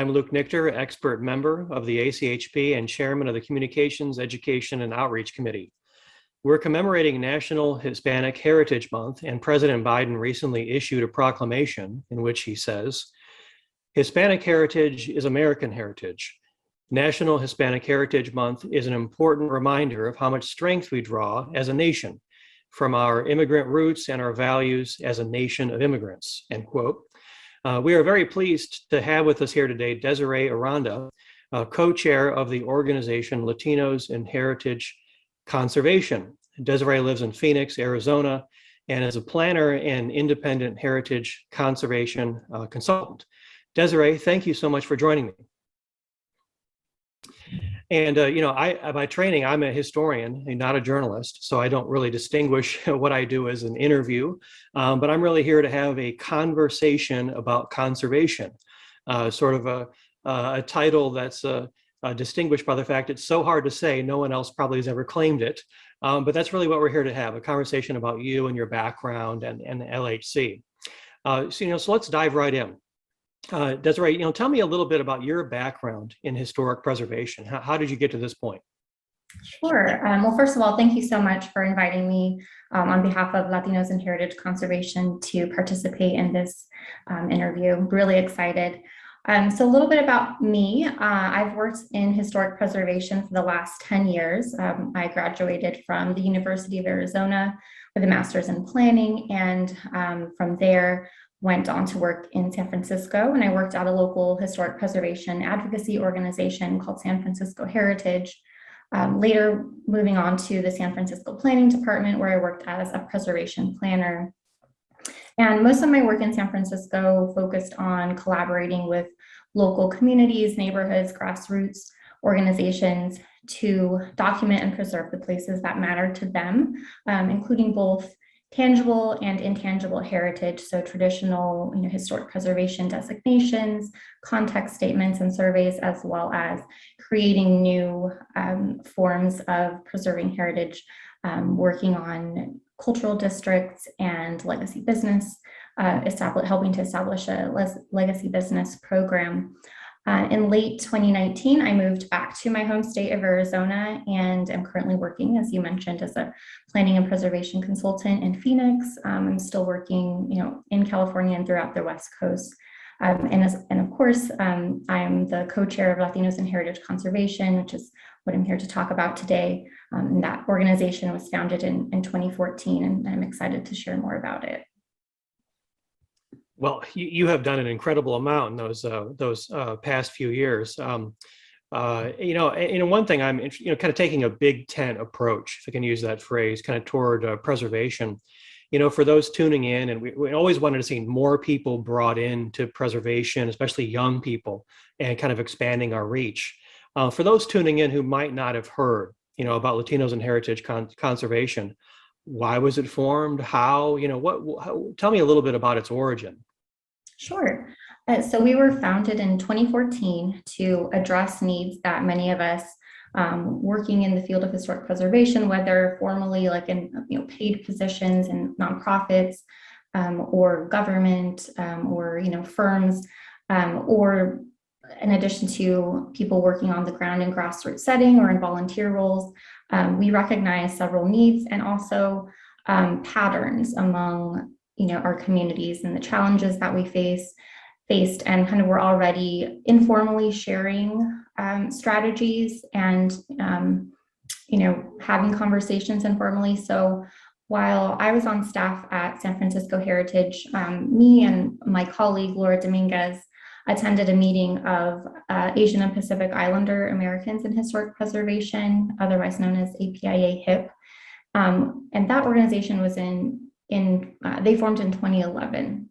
I'm Luke Nichter, expert member of the ACHP and chairman of the Communications, Education, and Outreach Committee. We're commemorating National Hispanic Heritage Month, and President Biden recently issued a proclamation in which he says, Hispanic heritage is American heritage. National Hispanic Heritage Month is an important reminder of how much strength we draw as a nation from our immigrant roots and our values as a nation of immigrants, end quote. We are very pleased to have with us here today Desiree Aranda, co-chair of the organization Latinos in Heritage Conservation. Desiree lives in Phoenix, Arizona, and is a planner and independent heritage conservation consultant. Desiree, thank you so much for joining me. And, by training, I'm a historian and not a journalist, so I don't really distinguish what I do as an interview, but I'm really here to have a conversation about conservation, sort of a title that's distinguished by the fact it's so hard to say, no one else probably has ever claimed it, but that's really what we're here to have, a conversation about you and your background and LHC. So let's dive right in. Desiree, tell me a little bit about your background in historic preservation. How did you get to this point? Sure. Well, first of all, thank you so much for inviting me on behalf of Latinos in Heritage Conservation to participate in this interview. Really excited. So a little bit about me. I've worked in historic preservation for the last 10 years. I graduated from the University of Arizona with a master's in planning, and from there, went on to work in San Francisco, and I worked at a local historic preservation advocacy organization called San Francisco Heritage. Later moving on to the San Francisco Planning Department, where I worked as a preservation planner. And most of my work in San Francisco focused on collaborating with local communities, neighborhoods, grassroots organizations to document and preserve the places that matter to them, including both tangible and intangible heritage, so traditional historic preservation designations, context statements and surveys, as well as creating new forms of preserving heritage, working on cultural districts and legacy business, helping to establish a legacy business program. In late 2019, I moved back to my home state of Arizona and am currently working, as you mentioned, as a planning and preservation consultant in Phoenix. I'm still working, in California and throughout the West Coast. And of course, I'm the co-chair of Latinos in Heritage Conservation, which is what I'm here to talk about today. And that organization was founded in 2014, and I'm excited to share more about it. Well, you have done an incredible amount in those past few years. One thing I'm kind of taking a big tent approach, if I can use that phrase, kind of toward preservation. For those tuning in, and we always wanted to see more people brought into preservation, especially young people, and kind of expanding our reach. For those tuning in who might not have heard, about Latinos and Heritage Conservation, why was it formed? How? Tell me a little bit about its origin. Sure. So we were founded in 2014 to address needs that many of us working in the field of historic preservation, whether formally like in paid positions in nonprofits or government or firms, or in addition to people working on the ground in grassroots setting or in volunteer roles, we recognize several needs and also patterns among our communities and the challenges that we faced, and kind of we're already informally sharing strategies and having conversations informally. So while I was on staff at San Francisco Heritage, me and my colleague Laura Dominguez attended a meeting of Asian and Pacific Islander Americans in Historic Preservation, otherwise known as APIA-HIP, and that organization was they formed in 2011.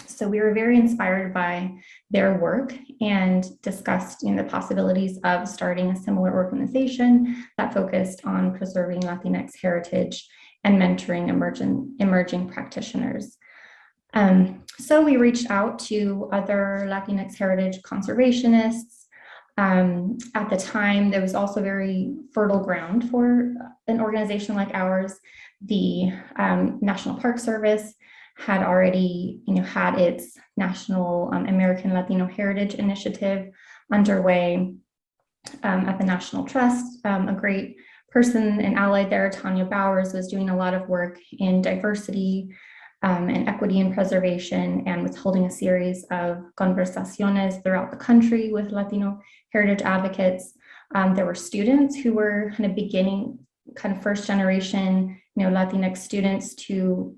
So we were very inspired by their work and discussed the possibilities of starting a similar organization that focused on preserving Latinx heritage and mentoring emerging practitioners. So we reached out to other Latinx heritage conservationists. At the time, there was also very fertile ground for an organization like ours. The National Park Service had already, had its National American Latino Heritage Initiative underway at the National Trust. A great person and ally there, Tanya Bowers, was doing a lot of work in diversity and equity and preservation, and was holding a series of conversaciones throughout the country with Latino heritage advocates. There were students who were kind of beginning, kind of first generation, Latinx students to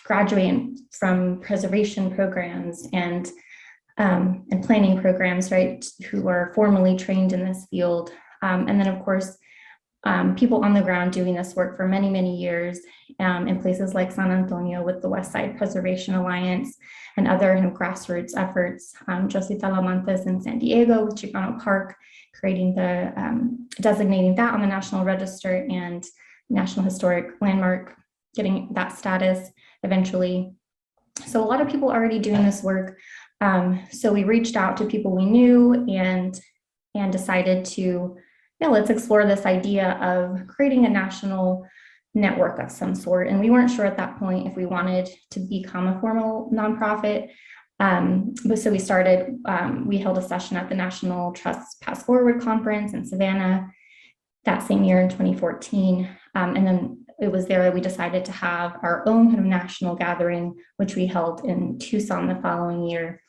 graduate from preservation programs and planning programs, right, who are formally trained in this field. And then, of course, people on the ground doing this work for many, many years in places like San Antonio with the West Side Preservation Alliance and other grassroots efforts. Josie Talamantes in San Diego with Chicano Park, creating designating that on the National Register and National Historic Landmark, getting that status eventually. So a lot of people already doing this work. So we reached out to people we knew and decided to, let's explore this idea of creating a national network of some sort. And we weren't sure at that point if we wanted to become a formal nonprofit. But so we started, we held a session at the National Trust Pass Forward Conference in Savannah that same year in 2014. And then it was there that we decided to have our own kind of national gathering, which we held in Tucson the following year.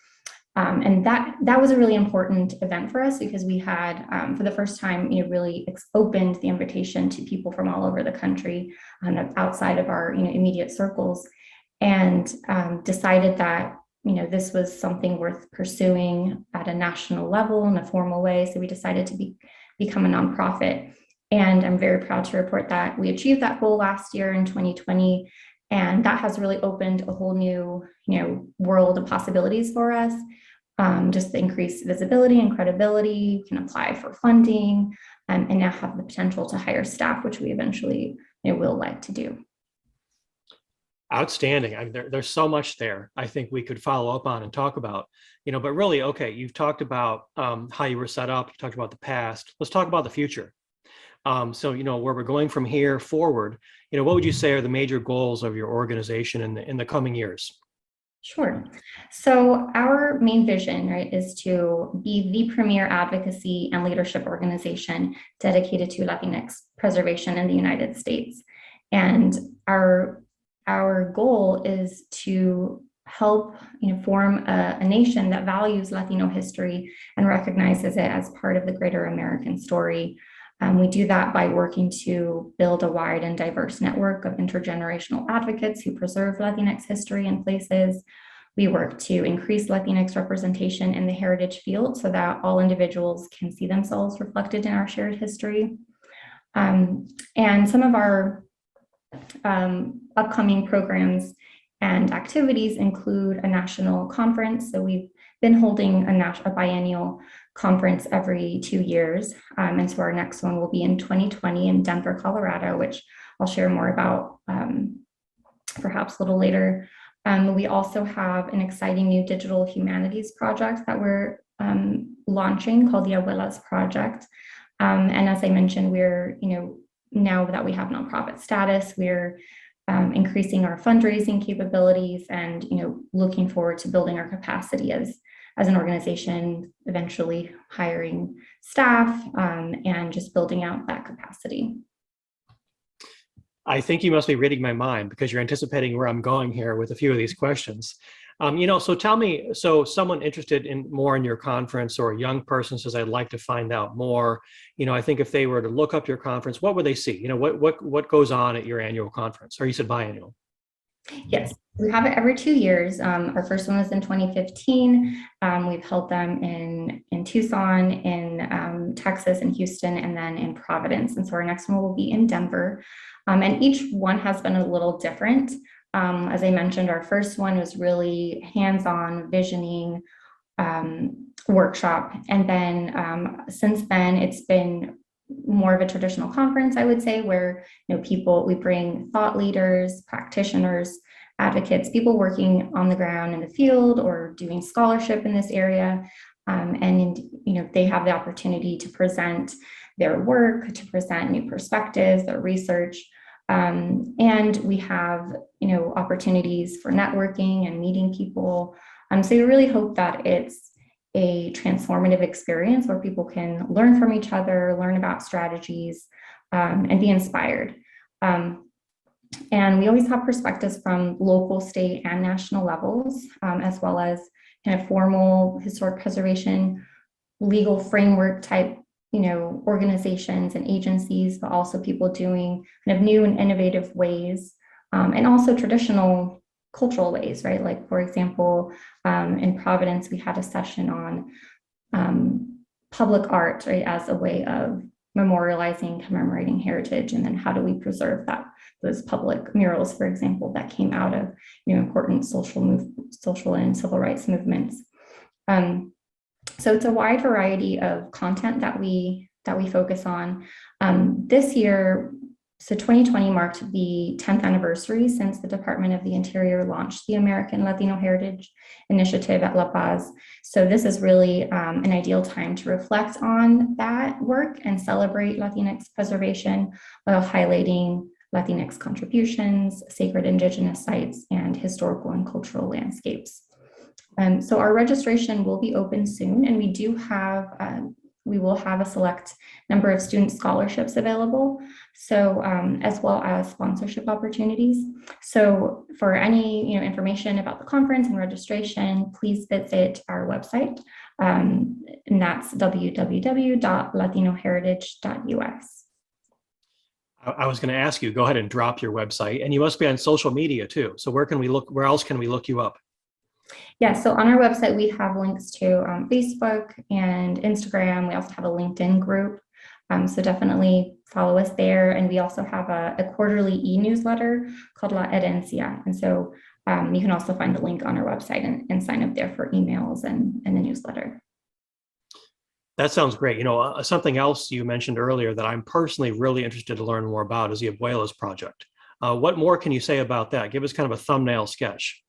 And that was a really important event for us because we had, for the first time, really opened the invitation to people from all over the country outside of our immediate circles, and decided that this was something worth pursuing at a national level in a formal way. So we decided to become a nonprofit. And I'm very proud to report that we achieved that goal last year in 2020. And that has really opened a whole new, world of possibilities for us. Just the increased visibility and credibility, you can apply for funding, and now have the potential to hire staff, which we eventually will like to do. Outstanding. There's so much there I think we could follow up on and talk about, but really, okay, you've talked about how you were set up, you talked about the past. Let's talk about the future. So, where we're going from here forward, what would you say are the major goals of your organization in the coming years? Sure. So our main vision, right, is to be the premier advocacy and leadership organization dedicated to Latinx preservation in the United States. And our goal is to help form a nation that values Latino history and recognizes it as part of the greater American story. We do that by working to build a wide and diverse network of intergenerational advocates who preserve Latinx history in places. We work to increase Latinx representation in the heritage field so that all individuals can see themselves reflected in our shared history. And some of our upcoming programs and activities include a national conference. So we've been holding a biennial conference every 2 years. And so our next one will be in 2020 in Denver, Colorado, which I'll share more about perhaps a little later. We also have an exciting new digital humanities project that we're launching called the Abuelas Project. And as I mentioned, we're, now that we have nonprofit status, we're increasing our fundraising capabilities and, looking forward to building our capacity as an organization, eventually hiring staff and just building out that capacity. I think you must be reading my mind because you're anticipating where I'm going here with a few of these questions. So tell me, so someone interested in more in your conference or a young person says, I'd like to find out more, I think if they were to look up your conference, what would they see? What goes on at your annual conference? Or you said biannual? Yes, we have it every 2 years. Our first one was in 2015. We've held them in Tucson, in Texas, in Houston, and then in Providence. And so our next one will be in Denver. And each one has been a little different. As I mentioned, our first one was really hands-on visioning workshop. And then since then, it's been more of a traditional conference, I would say, where we bring thought leaders, practitioners, advocates, people working on the ground in the field or doing scholarship in this area. And they have the opportunity to present their work, to present new perspectives, their research. And we have, opportunities for networking and meeting people. So we really hope that it's a transformative experience where people can learn from each other, learn about strategies, and be inspired. And we always have perspectives from local, state, and national levels, as well as kind of formal historic preservation, legal framework type, organizations and agencies, but also people doing kind of new and innovative ways, and also traditional cultural ways, right? Like, for example, in Providence, we had a session on public art, right, as a way of memorializing, commemorating heritage, and then how do we preserve those public murals, for example, that came out of important social and civil rights movements. So it's a wide variety of content that we focus on. This year, so 2020 marked the 10th anniversary since the Department of the Interior launched the American Latino Heritage Initiative at La Paz. So this is really an ideal time to reflect on that work and celebrate Latinx preservation while highlighting Latinx contributions, sacred indigenous sites, and historical and cultural landscapes. So our registration will be open soon, and we will have a select number of student scholarships available, so as well as sponsorship opportunities. So for any information about the conference and registration, please visit our website, and that's www.latinoheritage.us. I was going to ask you, go ahead and drop your website, and you must be on social media too. So where else can we look you up? Yeah, so on our website, we have links to Facebook and Instagram. We also have a LinkedIn group. So definitely follow us there. And we also have a quarterly e-newsletter called La Herencia. And so you can also find the link on our website and sign up there for emails and the newsletter. That sounds great. Something else you mentioned earlier that I'm personally really interested to learn more about is the Abuelas Project. What more can you say about that? Give us kind of a thumbnail sketch.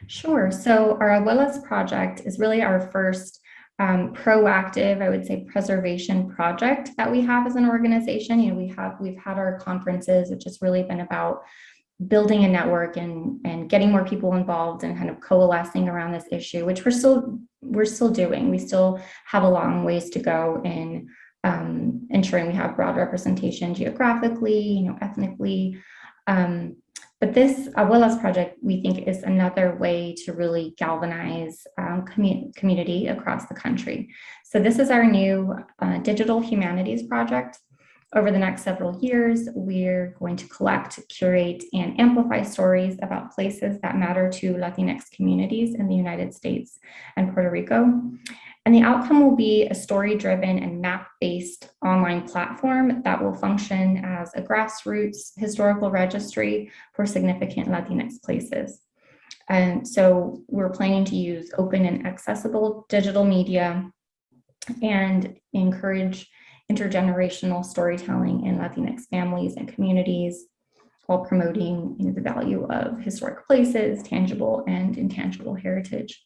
Sure. So our Abuelas Project is really our first proactive, I would say, preservation project that we have as an organization. We've had our conferences, which has really been about building a network and getting more people involved and kind of coalescing around this issue, which we're still doing. We still have a long ways to go in ensuring we have broad representation geographically, ethnically. But this Abuelas Project, we think, is another way to really galvanize community across the country. So this is our new digital humanities project. Over the next several years, we're going to collect, curate, and amplify stories about places that matter to Latinx communities in the United States and Puerto Rico. And the outcome will be a story-driven and map-based online platform that will function as a grassroots historical registry for significant Latinx places. And so we're planning to use open and accessible digital media and encourage intergenerational storytelling in Latinx families and communities while promoting the value of historic places, tangible and intangible heritage.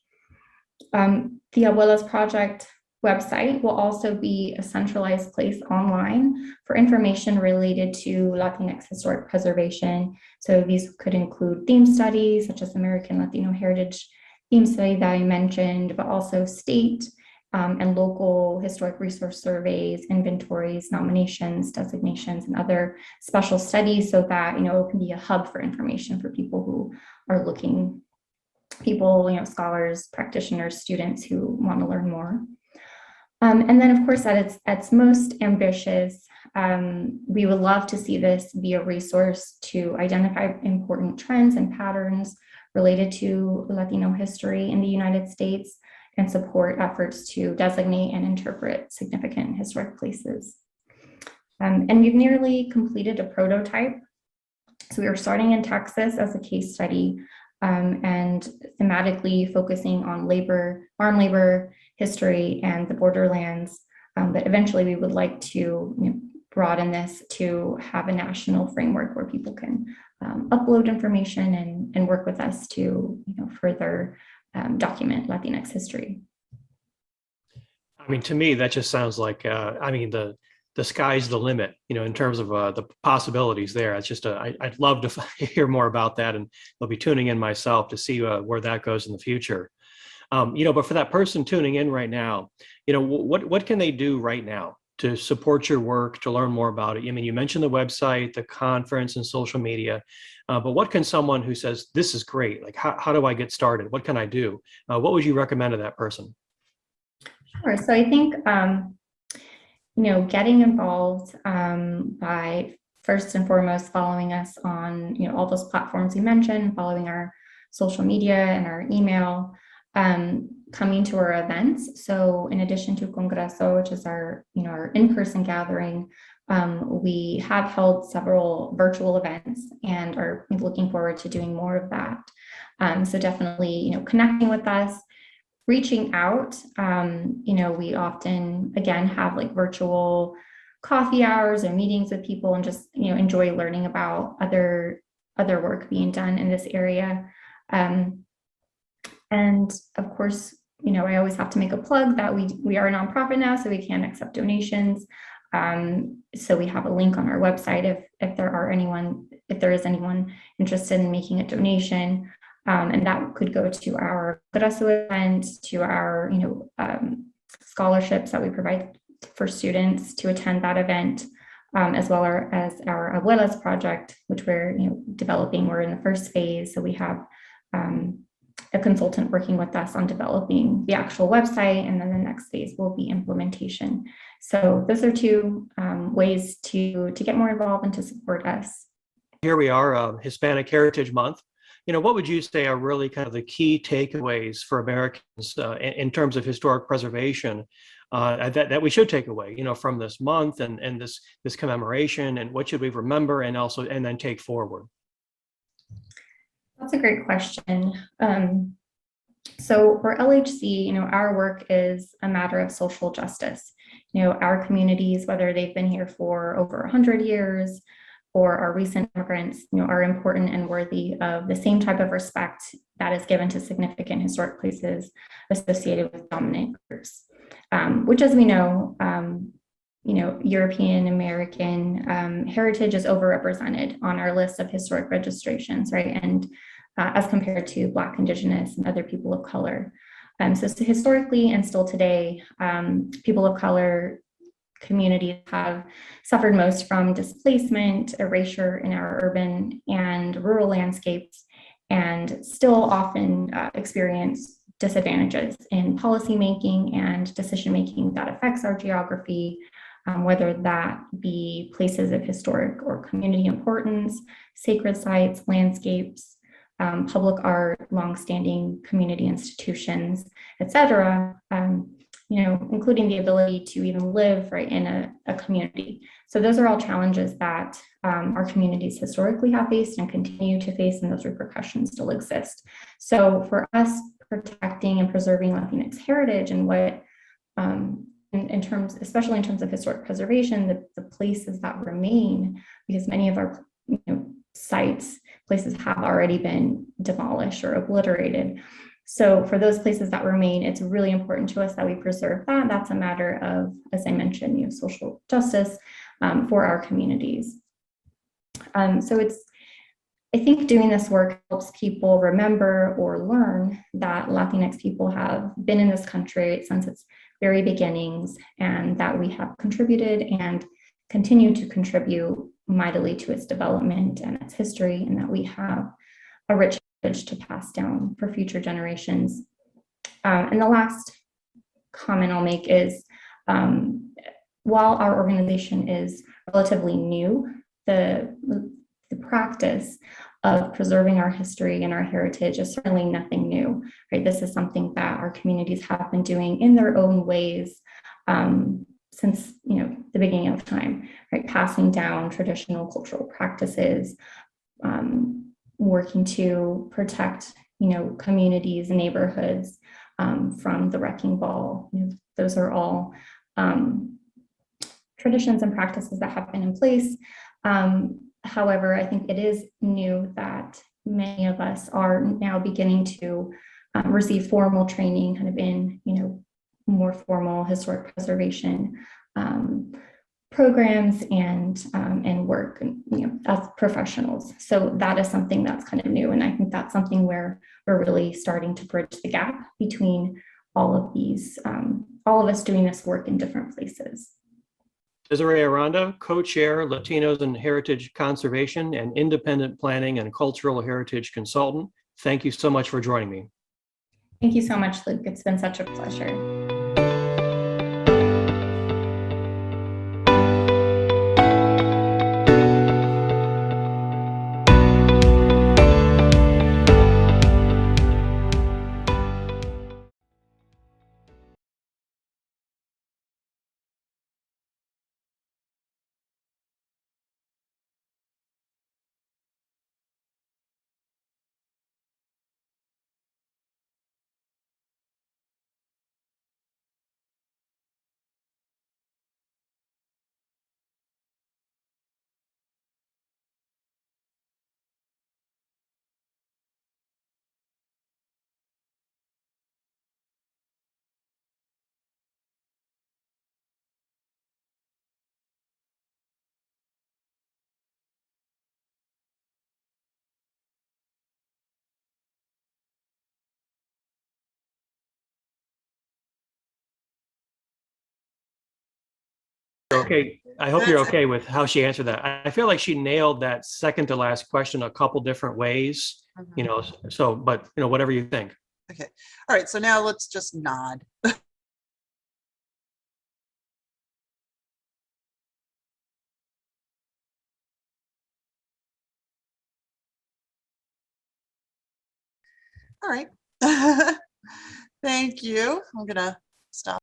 The Abuelas Project website will also be a centralized place online for information related to Latinx historic preservation. So these could include theme studies, such as American Latino Heritage theme study that I mentioned, but also state and local historic resource surveys, inventories, nominations, designations, and other special studies, so that it can be a hub for information for people who are looking. Scholars, practitioners, students who want to learn more. And then, of course, at its most ambitious, we would love to see this be a resource to identify important trends and patterns related to Latino history in the United States and support efforts to designate and interpret significant historic places. And we've nearly completed a prototype. So we are starting in Texas as a case study, and thematically focusing on farm labor history and the borderlands. But eventually we would like to broaden this to have a national framework where people can upload information and work with us to further document Latinx history. I mean, to me, that just sounds like, the the sky's the limit, in terms of the possibilities there. It's just I'd love to hear more about that, and I'll be tuning in myself to see where that goes in the future. But for that person tuning in right now, what can they do right now to support your work, to learn more about it? I mean, you mentioned the website, the conference, and social media, but what can someone who says, this is great, like how do I get started? What can I do? What would you recommend to that person? Sure. So I think, getting involved by first and foremost following us on, all those platforms you mentioned, following our social media and our email, coming to our events. So in addition to Congreso, which is our in-person gathering, we have held several virtual events and are looking forward to doing more of that. So definitely, connecting with us, reaching out. We often, again, have like virtual coffee hours or meetings with people, and just, enjoy learning about other work being done in this area. And of course, I always have to make a plug that we are a nonprofit now, so we can accept donations. So we have a link on our website if there is anyone interested in making a donation. And that could go to our Congreso event, to our scholarships that we provide for students to attend that event, as well as our Abuelas Project, which we're developing. We're in the first phase, so we have a consultant working with us on developing the actual website, and then the next phase will be implementation. So those are two ways to get more involved and to support us. Here we are, Hispanic Heritage Month. What would you say are really kind of the key takeaways for Americans in terms of historic preservation that we should take away, from this month and this commemoration, and what should we remember and then take forward? That's a great question. So for LHC, our work is a matter of social justice. Our communities, whether they've been here for over 100 years or our recent immigrants, are important and worthy of the same type of respect that is given to significant historic places associated with dominant groups, which, as we know, European American heritage is overrepresented on our list of historic registrations, right? And as compared to Black, Indigenous, and other people of color. So historically and still today, people of color communities have suffered most from displacement, erasure in our urban and rural landscapes, and still often experience disadvantages in policymaking and decision-making that affects our geography, whether that be places of historic or community importance, sacred sites, landscapes, public art, longstanding community institutions, et cetera, including the ability to even live right in a community. So those are all challenges that our communities historically have faced and continue to face, and those repercussions still exist. So for us, protecting and preserving Latinx heritage and what, especially in terms of historic preservation, the places that remain, because many of our places have already been demolished or obliterated. So for those places that remain, it's really important to us that we preserve that. That's a matter of, as I mentioned, social justice for our communities. So I think doing this work helps people remember or learn that Latinx people have been in this country since its very beginnings, and that we have contributed and continue to contribute mightily to its development and its history, and that we have a rich heritage to pass down for future generations. And the last comment I'll make is, while our organization is relatively new, the practice of preserving our history and our heritage is certainly nothing new, right? This is something that our communities have been doing in their own ways since the beginning of time, right? Passing down traditional cultural practices, working to protect communities and neighborhoods from the wrecking ball. Those are all traditions and practices that have been in place. However, I think it is new that many of us are now beginning to receive formal training kind of in more formal historic preservation programs and work, as professionals. So that is something that's kind of new, and I think that's something where we're really starting to bridge the gap between all of these, all of us doing this work in different places. Desiree Aranda, co-chair, Latinos and Heritage Conservation and Independent Planning and Cultural Heritage Consultant. Thank you so much for joining me. Thank you so much, Luke. It's been such a pleasure. Okay, I hope you're okay with how she answered that. I feel like she nailed that second to last question a couple different ways, so, but whatever you think. Okay. All right. So now let's just nod. All right. Thank you. I'm going to